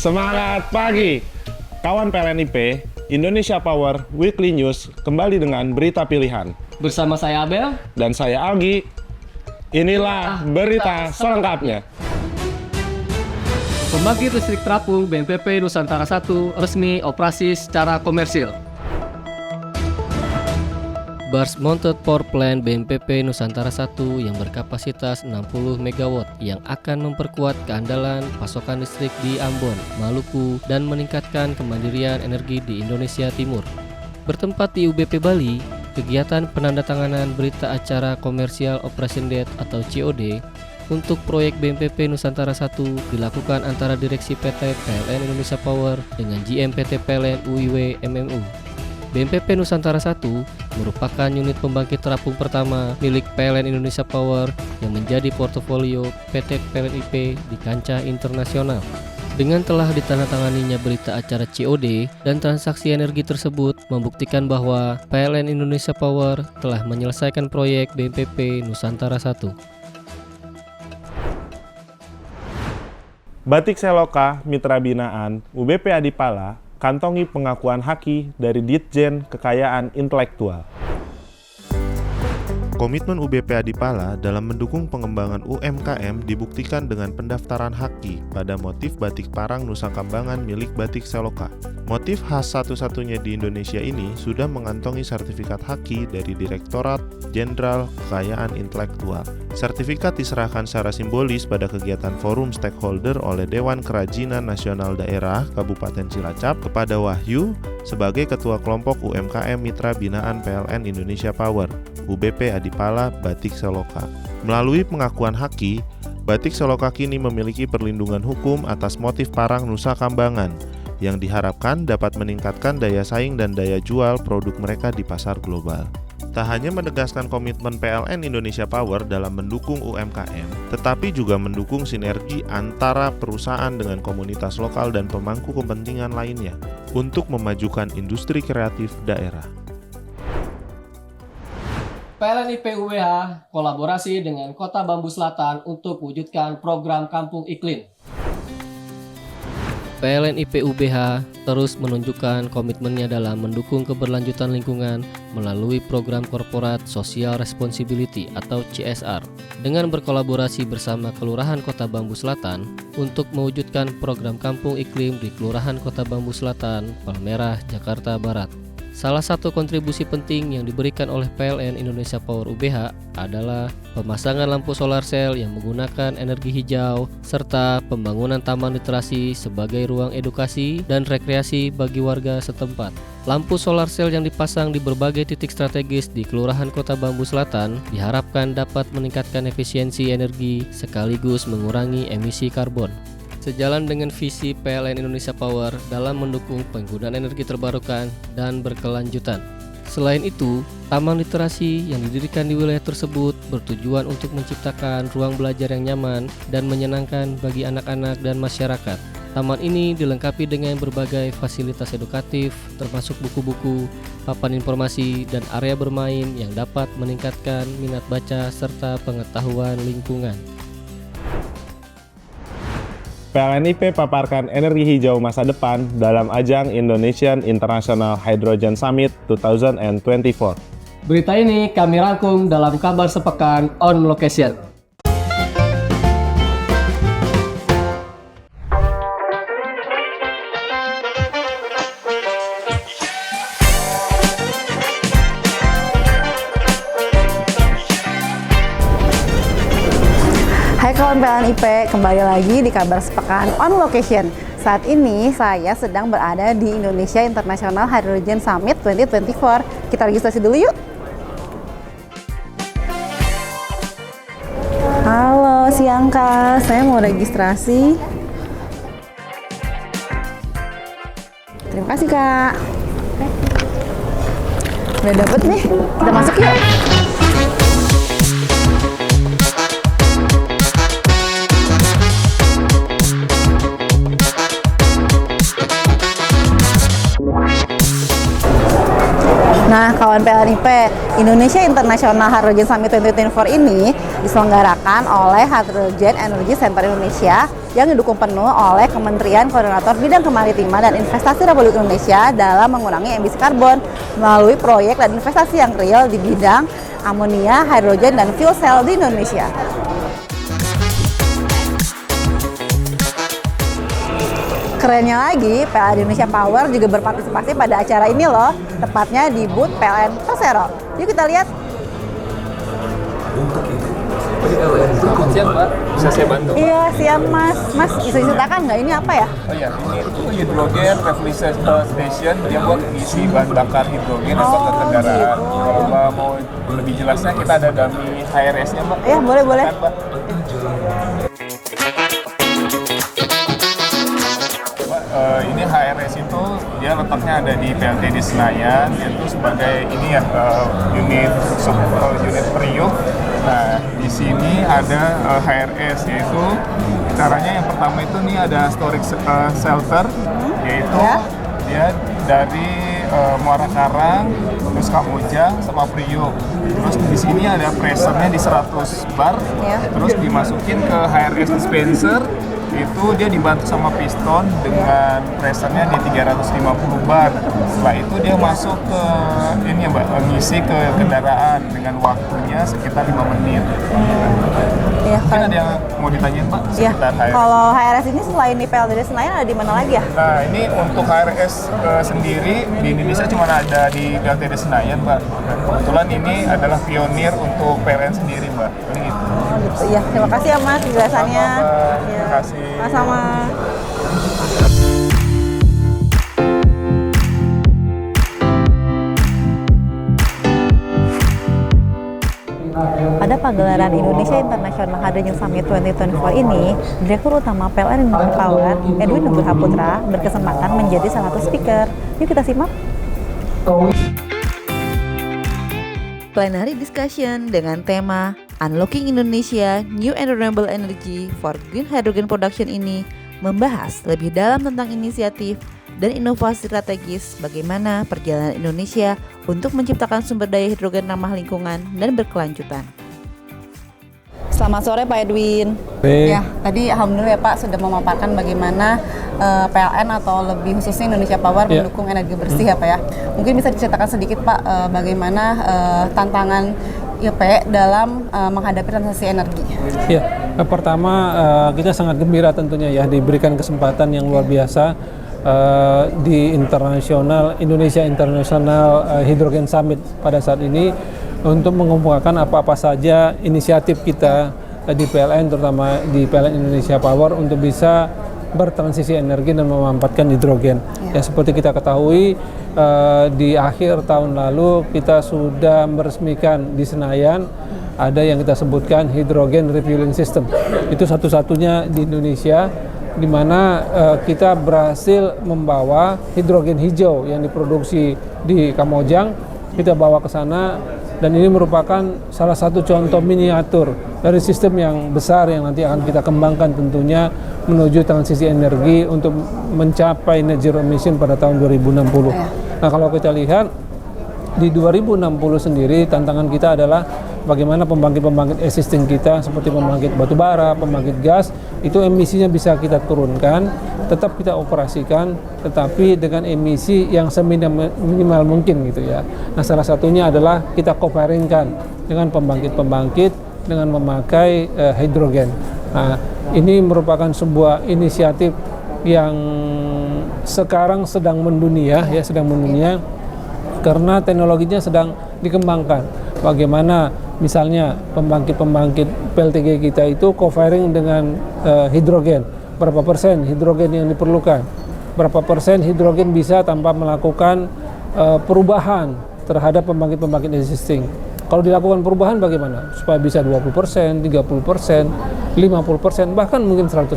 Semangat pagi, kawan PLNIP, Indonesia Power Weekly News kembali dengan berita pilihan. Bersama saya Abel Dan saya Algi. Inilah berita selengkapnya. Pembangkit listrik terapung BMPP Nusantara 1 resmi operasi secara komersil. Burst Mounted Power Plant BMPP Nusantara 1 yang berkapasitas 60 MW yang akan memperkuat keandalan pasokan listrik di Ambon, Maluku, dan meningkatkan kemandirian energi di Indonesia Timur. Bertempat di UBP Bali, kegiatan penandatanganan berita acara Commercial Operation Date atau COD untuk proyek BMPP Nusantara 1 dilakukan antara Direksi PT PLN Indonesia Power dengan GM PT PLN UIW MMU. BMPP Nusantara 1 merupakan unit pembangkit terapung pertama milik PLN Indonesia Power yang menjadi portofolio PT PLNIP di kancah internasional. Dengan telah ditandatanganinya berita acara COD dan transaksi energi tersebut membuktikan bahwa PLN Indonesia Power telah menyelesaikan proyek BMPP Nusantara 1. Batik Seloka Mitra Binaan UBP Adipala kantongi pengakuan haki dari Ditjen Kekayaan Intelektual. Komitmen UBP Adipala dalam mendukung pengembangan UMKM dibuktikan dengan pendaftaran haki pada motif batik parang Nusa Kambangan milik Batik Seloka. Motif khas satu-satunya di Indonesia ini sudah mengantongi sertifikat haki dari Direktorat Jenderal Kekayaan Intelektual. Sertifikat diserahkan secara simbolis pada kegiatan forum stakeholder oleh Dewan Kerajinan Nasional Daerah Kabupaten Cilacap kepada Wahyu sebagai Ketua Kelompok UMKM Mitra Binaan PLN Indonesia Power, UBP Adipala Batik Seloka. Melalui pengakuan haki, Batik Seloka kini memiliki perlindungan hukum atas motif parang Nusa Kambangan yang diharapkan dapat meningkatkan daya saing dan daya jual produk mereka di pasar global. Tak hanya menegaskan komitmen PLN Indonesia Power dalam mendukung UMKM, tetapi juga mendukung sinergi antara perusahaan dengan komunitas lokal dan pemangku kepentingan lainnya untuk memajukan industri kreatif daerah. PLNIP UBH kolaborasi dengan Kota Bambu Selatan untuk wujudkan program Kampung Iklim. PLNIP UBH terus menunjukkan komitmennya dalam mendukung keberlanjutan lingkungan melalui program Corporate Social Responsibility atau CSR dengan berkolaborasi bersama Kelurahan Kota Bambu Selatan untuk mewujudkan program Kampung Iklim di Kelurahan Kota Bambu Selatan, Palmerah, Jakarta Barat. Salah satu kontribusi penting yang diberikan oleh PLN Indonesia Power UBH adalah pemasangan lampu solar cell yang menggunakan energi hijau serta pembangunan taman literasi sebagai ruang edukasi dan rekreasi bagi warga setempat. Lampu solar cell yang dipasang di berbagai titik strategis di Kelurahan Kota Bambu Selatan diharapkan dapat meningkatkan efisiensi energi sekaligus mengurangi emisi karbon. Sejalan dengan visi PLN Indonesia Power dalam mendukung penggunaan energi terbarukan dan berkelanjutan. Selain itu, taman literasi yang didirikan di wilayah tersebut bertujuan untuk menciptakan ruang belajar yang nyaman dan menyenangkan bagi anak-anak dan masyarakat. Taman ini dilengkapi dengan berbagai fasilitas edukatif, termasuk buku-buku, papan informasi, dan area bermain yang dapat meningkatkan minat baca serta pengetahuan lingkungan. PLNIP paparkan energi hijau masa depan dalam ajang Indonesian International Hydrogen Summit 2024. Berita ini kami rangkum dalam kabar sepekan on location. Hai kawan PLNIP, kembali lagi di kabar sepekan on location. Saat ini saya sedang berada di Indonesia International Hydrogen Summit 2024. Kita registrasi dulu yuk. Halo, siang Kak. Saya mau registrasi. Terima kasih Kak. Udah dapet nih, kita masuk yuk. Nah, kawan PLNIP, Indonesia International Hydrogen Summit 2024 ini diselenggarakan oleh Hydrogen Energy Center Indonesia yang didukung penuh oleh Kementerian Koordinator Bidang Kemaritiman dan Investasi Republik Indonesia dalam mengurangi emisi karbon melalui proyek dan investasi yang real di bidang amonia, hidrogen, dan fuel cell di Indonesia. Kerennya lagi, PLN Indonesia Power juga berpartisipasi pada acara ini loh, tepatnya di booth PLN Persero. Yuk kita lihat. Selamat siang, Mbak. Bisa saya bantu? Iya, siang Mas. Mas, bisa diceritakan nggak ini apa ya? Oh iya, ini itu hidrogen refueling station. Dia buat isi bahan bakar hidrogen untuk ke kendaraan. Gitu. Kalau Mbak mau lebih jelasnya, kita ada dummy HRS-nya, Mbak. Iya, boleh. Kan, Mbak? Ini HRS itu dia letaknya ada di PLTD Senayan, yaitu sebagai ini ya unit Priuk. Nah, di sini ada HRS, yaitu caranya yang pertama itu nih ada storage shelter, yaitu dia dari Muara Karang, terus Kamojang sama Priuk. Terus di sini ada pressure-nya di 100 bar, terus dimasukin ke HRS dispenser. Itu dia dibantu sama piston dengan pressure-nya di 350 bar. Setelah itu dia masuk ke ini ya Mbak, ngisi ke kendaraan dengan waktunya sekitar 5 menit. Iya, Mungkin ada yang mau ditanyain Pak Iya. sekitar HRS? Kalau HRS ini selain di PLTD Senayan ada di mana lagi ya? Nah, ini untuk HRS sendiri di Indonesia cuma ada di PLTD Senayan, Mbak. Dan kebetulan ini adalah pionir untuk PLN sendiri, Mbak. Ini gitu. Oh gitu. Iya, terima kasih ya Mas penjelasannya. Sama-sama. Iya. Terima kasih. Sama-sama. Pada pagelaran Indonesia International Hydrogen Summit 2024 ini, Direktur Utama PLN Indonesia Power, Edwin Nugroho Putra, berkesempatan menjadi salah satu speaker. Yuk kita simak. Plenary discussion dengan tema Unlocking Indonesia New and Renewable Energy for Green Hydrogen Production ini membahas lebih dalam tentang inisiatif dan inovasi strategis bagaimana perjalanan Indonesia untuk menciptakan sumber daya hidrogen ramah lingkungan dan berkelanjutan. Selamat sore Pak Edwin. Ya, tadi alhamdulillah ya Pak sudah memaparkan bagaimana PLN atau lebih khususnya Indonesia Power mendukung energi bersih ya Pak ya. Mungkin bisa diceritakan sedikit Pak bagaimana tantangan IP dalam menghadapi transisi energi. Ya, pertama kita sangat gembira tentunya ya diberikan kesempatan yang luar biasa di Indonesia International Hydrogen Summit pada saat ini untuk mengumpulkan apa-apa saja inisiatif kita di PLN, terutama di PLN Indonesia Power untuk bisa bertransisi energi dan memanfaatkan hidrogen. Ya, seperti kita ketahui di akhir tahun lalu kita sudah meresmikan di Senayan ada yang kita sebutkan hydrogen refueling system. Itu satu-satunya di Indonesia di mana kita berhasil membawa hidrogen hijau yang diproduksi di Kamojang, kita bawa ke sana, dan ini merupakan salah satu contoh miniatur dari sistem yang besar yang nanti akan kita kembangkan tentunya menuju transisi energi untuk mencapai net zero emission pada tahun 2060. Nah, kalau kita lihat di 2060 sendiri tantangan kita adalah bagaimana pembangkit-pembangkit existing kita seperti pembangkit batu bara, pembangkit gas itu emisinya bisa kita turunkan, tetap kita operasikan, tetapi dengan emisi yang seminimal mungkin gitu ya. Nah, salah satunya adalah kita co-firingkan dengan pembangkit-pembangkit dengan memakai hidrogen. Nah, ini merupakan sebuah inisiatif yang sekarang sedang mendunia ya, sedang mendunia karena teknologinya sedang dikembangkan. Bagaimana misalnya pembangkit-pembangkit PLTG kita itu co-firing dengan hidrogen. Berapa persen hidrogen yang diperlukan? Berapa persen hidrogen bisa tanpa melakukan perubahan terhadap pembangkit-pembangkit existing? Kalau dilakukan perubahan bagaimana? Supaya bisa 20%, 30%, 50%, bahkan mungkin 100%.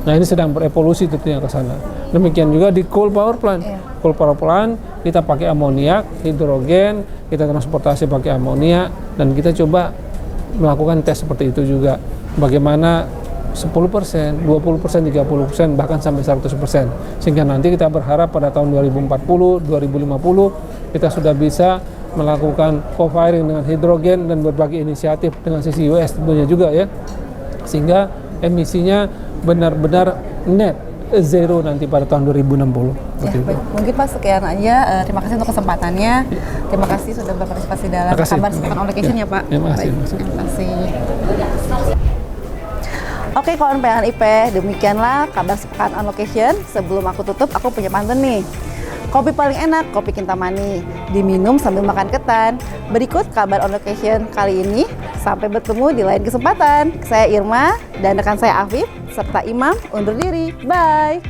Nah, ini sedang berevolusi tentunya ke sana. Demikian juga di coal power plant. Coal power plant kita pakai amoniak, hidrogen, kita transportasi pakai amoniak, dan kita coba melakukan tes seperti itu juga. Bagaimana 10%, 20%, 30%, bahkan sampai 100%. Sehingga nanti kita berharap pada tahun 2040, 2050 kita sudah bisa melakukan co-firing dengan hidrogen dan berbagai inisiatif dengan sisi US tentunya juga ya, sehingga emisinya benar-benar net zero nanti pada tahun 2060. Ya, baik. Mungkin Pak sekian aja. Terima kasih untuk kesempatannya. Terima kasih sudah berpartisipasi dalam kabar sepekan on location ya Pak. Terima kasih. Terima kasih. Oke kawan pengen IP, demikianlah kabar sepekan on location. Sebelum aku tutup, aku punya pantun nih. Kopi paling enak, kopi Kintamani. Diminum sambil makan ketan. Berikut kabar on location kali ini. Sampai bertemu di lain kesempatan. Saya Irma dan rekan saya Afif serta Imam undur diri. Bye.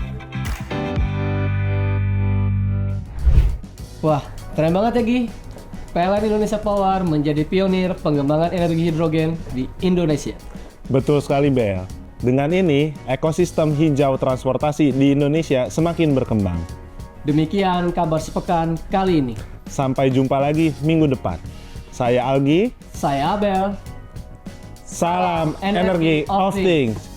Wah, keren banget ya Gi. PLN Indonesia Power menjadi pionir pengembangan energi hidrogen di Indonesia. Betul sekali, Bel. Dengan ini, ekosistem hijau transportasi di Indonesia semakin berkembang. Demikian kabar sepekan kali ini. Sampai jumpa lagi minggu depan. Saya Algi. Saya Abel. Salam energi of things.